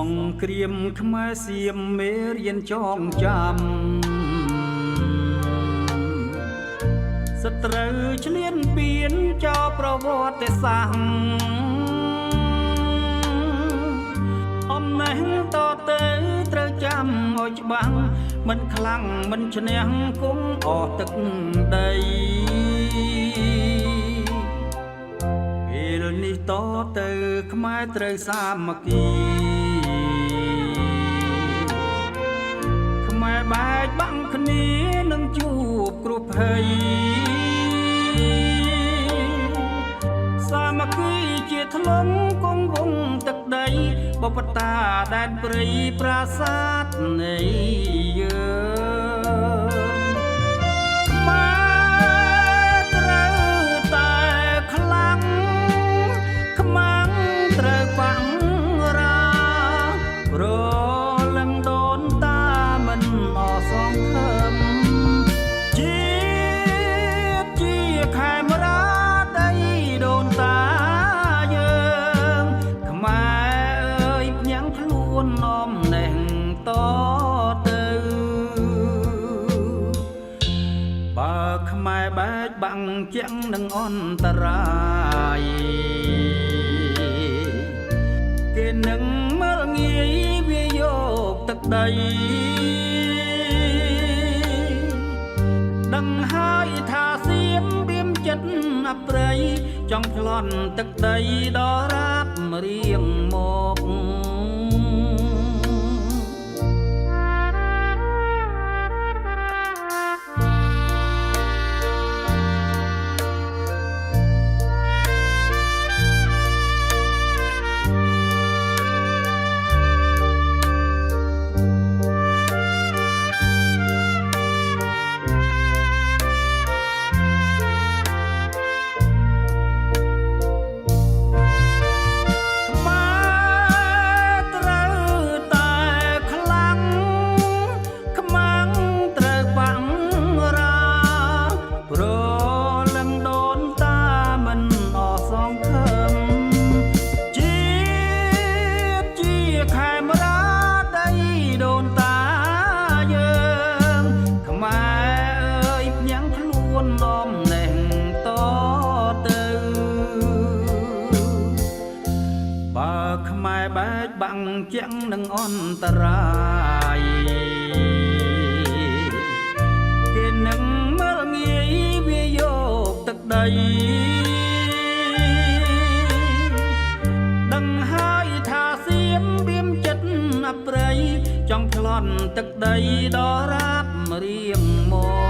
ងគ្រាមខ្មែរសៀមមេរៀនចងចាំសត្រូវឆ្លៀនពៀនចោលប្រវត្តិសាស្ត្រអំណះតទៅត្រូវចាំឲ្យច្បាស់មិនខ្លាំងមិនឈ្នះគង់អស់ទឹកដីពេលនេះតទៅខ្មែរត្រូវសាមគ្គីខ្មែរបែកបាំងគ្នានឹងជួបគ្រោះភ័យសាមគ្គីជាធ្លុងគង់វង្សទឹកដីបបតាដែនព្រៃប្រាសាទនៃយើងខ្មែរត្រូវតែខ្លាំងខ្មាំងត្រូវបាំងរាប្រលឹងដូនតាមិនអសងខឹមជាខេមរាដីដូនតាយើងខ្មែរអើយភ្ញាំងខ្លួននាំណែងតទៅបើខ្មែរបែកបាំងជាងនឹងអន្តរាយគេនឹងមើលងាយវាយកទឹកដីដឹងហើយថាសៀមបៀមចិត្តអប្រៃចង់ប្លន់ទឹកដីដល់រាបរៀងមកខ្មែរបែកបាំងជាងនឹងអន្តរាយគេនឹងមើលងាយវាយកទឹកដីដឹងហើយថាសៀមបៀមចិត្តអប្រៃចង់ប្លន់ទឹកដីដល់រាបរៀងមក